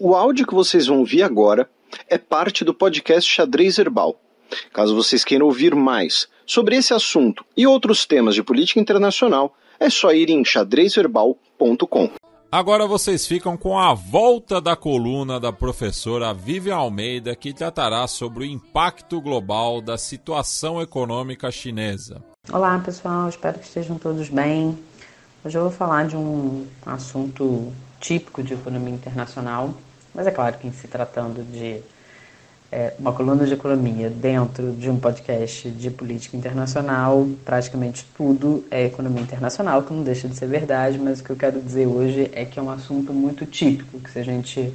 O áudio que vocês vão ouvir agora é parte do podcast Xadrez Herbal. Caso vocês queiram ouvir mais sobre esse assunto e outros temas de política internacional, é só ir em xadrezverbal.com. Agora vocês ficam com a volta da coluna da professora Vivian Almeida, que tratará sobre o impacto global da situação econômica chinesa. Olá pessoal, espero que estejam todos bem. Hoje eu vou falar de um assunto típico de economia internacional, mas é claro que em se tratando de uma coluna de economia dentro de um podcast de política internacional, praticamente tudo é economia internacional, que não deixa de ser verdade, mas o que eu quero dizer hoje é que é um assunto muito típico, que se a gente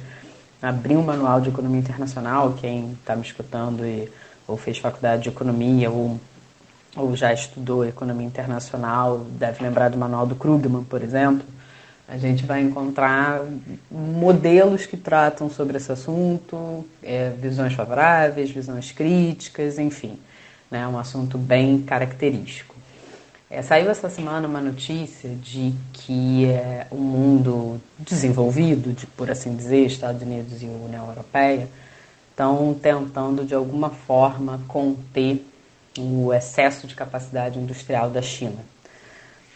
abrir um manual de economia internacional, quem está me escutando ou fez faculdade de economia ou já estudou economia internacional, deve lembrar do manual do Krugman, por exemplo, a gente vai encontrar modelos que tratam sobre esse assunto, visões favoráveis, visões críticas, enfim, né, um assunto bem característico. Saiu essa semana uma notícia de que o mundo desenvolvido, por assim dizer, Estados Unidos e União Europeia, estão tentando de alguma forma conter o excesso de capacidade industrial da China,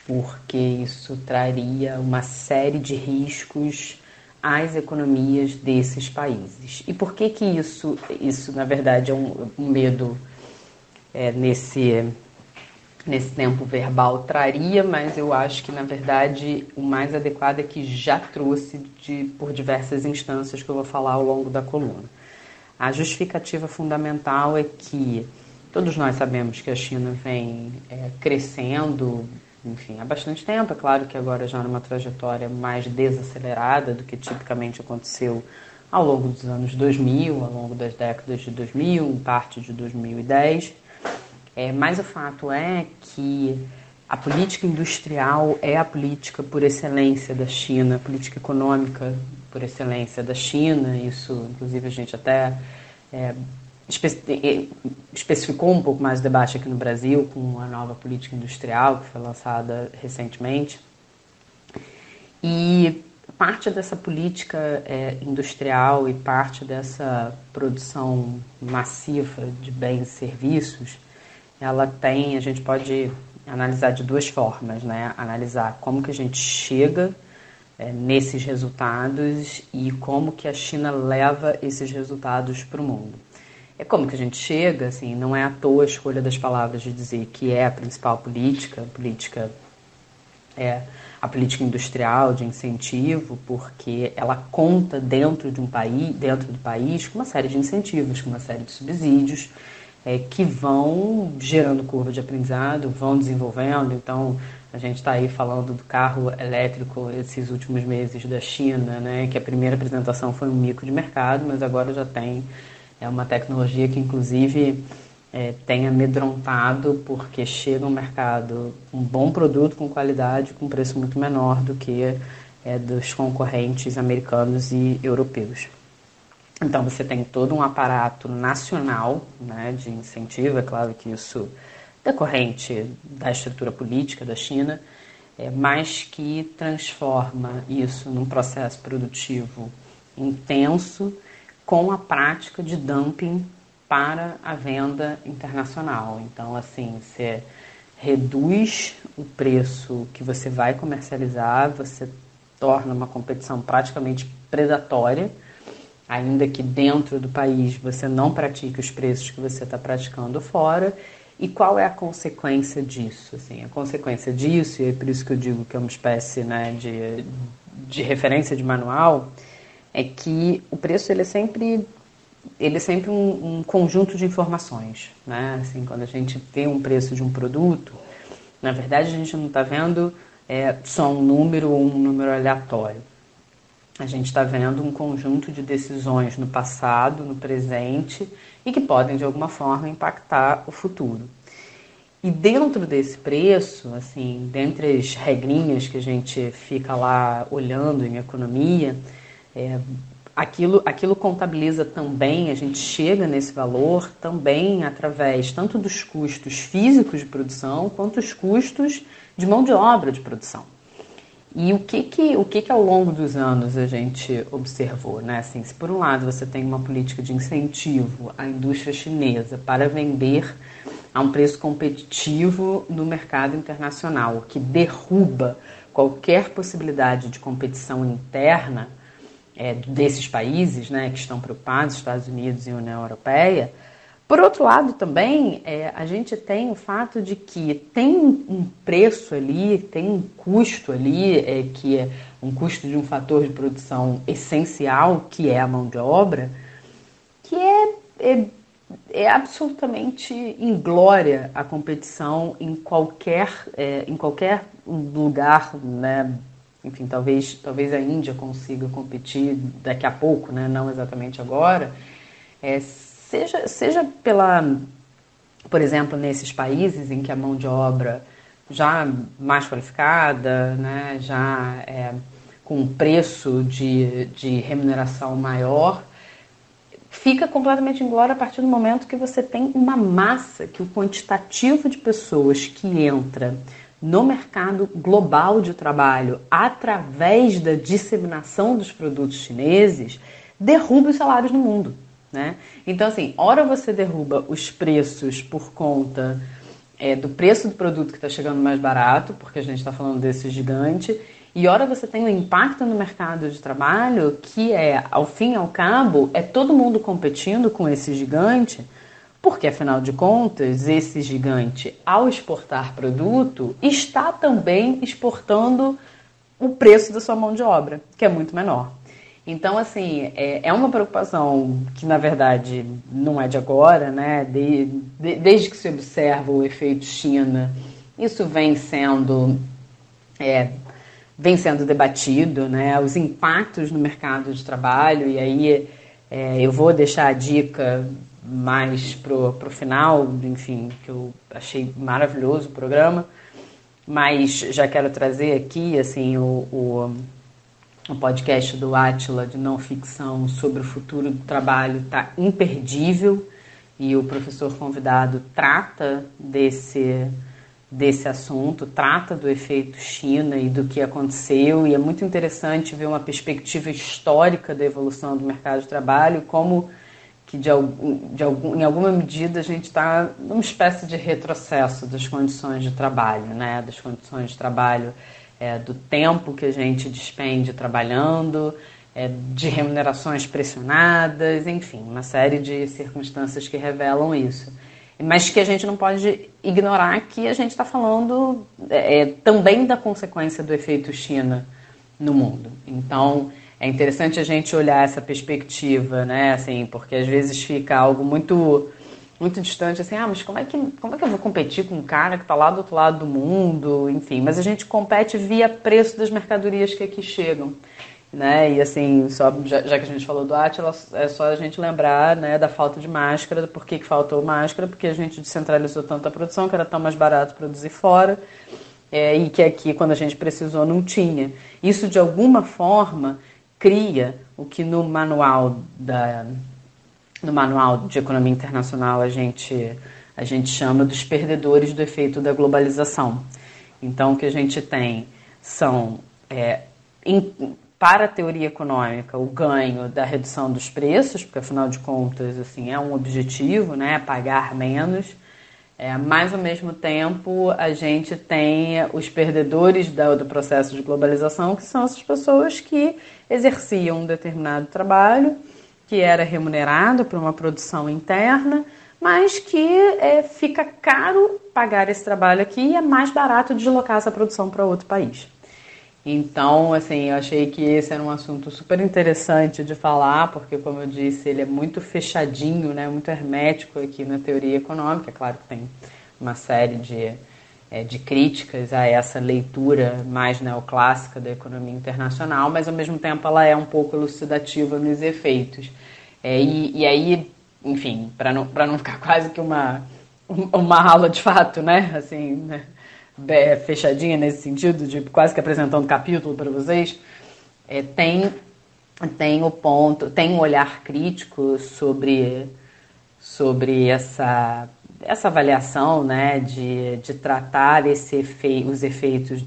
porque isso traria uma série de riscos às economias desses países. E por que isso na verdade, é um medo nesse tempo verbal traria, mas eu acho que, na verdade, o mais adequado é que já trouxe por diversas instâncias que eu vou falar ao longo da coluna. A justificativa fundamental é que todos nós sabemos que a China vem crescendo, enfim, há bastante tempo. É claro que agora já numa trajetória mais desacelerada do que tipicamente aconteceu ao longo dos anos 2000, ao longo das décadas de 2000, em parte de 2010. Mas o fato é que a política industrial é a política por excelência da China, a política econômica por excelência da China. Isso, inclusive, a gente até especificou um pouco mais o debate aqui no Brasil com a nova política industrial que foi lançada recentemente. E parte dessa política industrial e parte dessa produção massiva de bens e serviços, a gente pode analisar de duas formas, né? Analisar como que a gente chega nesses resultados e como que a China leva esses resultados para o mundo. Como que a gente chega, assim, não é à toa a escolha das palavras de dizer que é a principal política a política industrial de incentivo, porque ela conta dentro do país com uma série de incentivos, com uma série de subsídios que vão gerando curva de aprendizado, vão desenvolvendo. Então, a gente está aí falando do carro elétrico esses últimos meses da China, né, que a primeira apresentação foi um mico de mercado, mas agora já tem uma tecnologia que, inclusive, tem amedrontado, porque chega ao mercado um bom produto com qualidade, com preço muito menor do que dos concorrentes americanos e europeus. Então, você tem todo um aparato nacional, né, de incentivo, é claro que isso decorrente da estrutura política da China, mas que transforma isso num processo produtivo intenso, com a prática de dumping para a venda internacional. Então, assim, você reduz o preço que você vai comercializar, você torna uma competição praticamente predatória, ainda que dentro do país você não pratique os preços que você está praticando fora. E qual é a consequência disso? Assim, a consequência disso, e é por isso que eu digo que é uma espécie, né, de referência de manual, é que o preço ele é sempre um conjunto de informações, né? Assim, quando a gente vê um preço de um produto, na verdade a gente não está vendo só um número ou um número aleatório. A gente está vendo um conjunto de decisões no passado, no presente, e que podem de alguma forma impactar o futuro. E dentro desse preço, assim, dentre as regrinhas que a gente fica lá olhando em economia, aquilo contabiliza também, a gente chega nesse valor também através tanto dos custos físicos de produção quanto os custos de mão de obra de produção. E o que ao longo dos anos a gente observou, né? Assim, se por um lado você tem uma política de incentivo à indústria chinesa para vender a um preço competitivo no mercado internacional, que derruba qualquer possibilidade de competição interna desses países, né, que estão preocupados, Estados Unidos e União Europeia. Por outro lado, também, a gente tem o fato de que tem um preço ali, tem um custo ali, que é um custo de um fator de produção essencial, que é a mão de obra, que é absolutamente inglória a competição em qualquer lugar, né? Enfim, talvez a Índia consiga competir daqui a pouco, né? Não exatamente agora. Seja por exemplo, nesses países em que a mão de obra já mais qualificada, né, já com um preço de remuneração maior, fica completamente inglória a partir do momento que você tem uma massa, que o quantitativo de pessoas que entra no mercado global de trabalho através da disseminação dos produtos chineses derruba os salários no mundo. Né? Então, assim, ora você derruba os preços por conta do preço do produto que está chegando mais barato, porque a gente está falando desse gigante, e ora você tem um impacto no mercado de trabalho que ao fim e ao cabo, todo mundo competindo com esse gigante, porque, afinal de contas, esse gigante, ao exportar produto, está também exportando o preço da sua mão de obra, que é muito menor. Então, assim, é uma preocupação que, na verdade, não é de agora, né? Desde que se observa o efeito China, isso vem sendo debatido, né? Os impactos no mercado de trabalho, e aí eu vou deixar a dica mais pro final, enfim, que eu achei maravilhoso o programa, mas já quero trazer aqui, assim, o podcast do Átila de não ficção sobre o futuro do trabalho está imperdível, e o professor convidado trata desse assunto, trata do efeito China e do que aconteceu, e é muito interessante ver uma perspectiva histórica da evolução do mercado de trabalho, como que em alguma medida a gente está numa espécie de retrocesso das condições de trabalho, né? Das condições de trabalho, do tempo que a gente despende trabalhando, de remunerações pressionadas, enfim, uma série de circunstâncias que revelam isso. Mas que a gente não pode ignorar que a gente está falando também da consequência do efeito China no mundo. Então, é interessante a gente olhar essa perspectiva, né? Assim, porque às vezes fica algo muito, muito distante, assim, mas como é que eu vou competir com um cara que está lá do outro lado do mundo, enfim. Mas a gente compete via preço das mercadorias que aqui chegam, né? E assim, já que a gente falou do Átila, é só a gente lembrar, né, da falta de máscara. Por que faltou máscara? Porque a gente descentralizou tanto a produção, que era tão mais barato produzir fora, e que aqui, quando a gente precisou, não tinha. Isso, de alguma forma, cria o que no manual de economia internacional a gente chama dos perdedores do efeito da globalização. Então, o que a gente tem são, para a teoria econômica, o ganho da redução dos preços, porque, afinal de contas, assim, é um objetivo, né, pagar menos, mas, ao mesmo tempo, a gente tem os perdedores do processo de globalização, que são essas pessoas que exerciam um determinado trabalho, que era remunerado por uma produção interna, mas que fica caro pagar esse trabalho aqui e é mais barato deslocar essa produção para outro país. Então, assim, eu achei que esse era um assunto super interessante de falar, porque, como eu disse, ele é muito fechadinho, né, muito hermético aqui na teoria econômica. É claro que tem uma série de críticas a essa leitura mais neoclássica da economia internacional, mas, ao mesmo tempo, ela é um pouco elucidativa nos efeitos. E aí, enfim, para não ficar quase que uma aula de fato, né, assim, né, fechadinha nesse sentido, de quase que apresentando capítulo para vocês, tem um olhar crítico sobre essa avaliação, né, de tratar os efeitos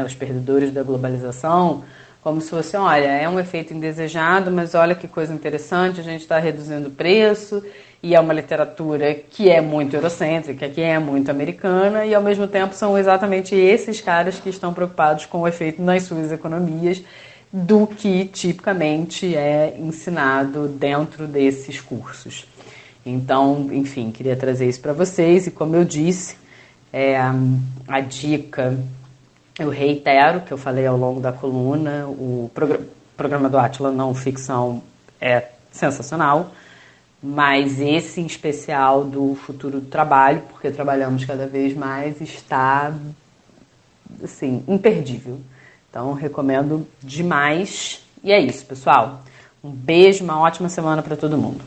os perdedores da globalização como se fosse, olha, é um efeito indesejado, mas olha que coisa interessante, a gente está reduzindo o preço, e é uma literatura que é muito eurocêntrica, que é muito americana, e ao mesmo tempo são exatamente esses caras que estão preocupados com o efeito nas suas economias do que tipicamente é ensinado dentro desses cursos. Então, enfim, queria trazer isso para vocês, e como eu disse, a dica, eu reitero, que eu falei ao longo da coluna, o programa do Átila Não Ficção é sensacional, mas esse em especial do futuro do trabalho, porque trabalhamos cada vez mais, está, assim, imperdível. Então, recomendo demais. E é isso, pessoal. Um beijo, uma ótima semana para todo mundo.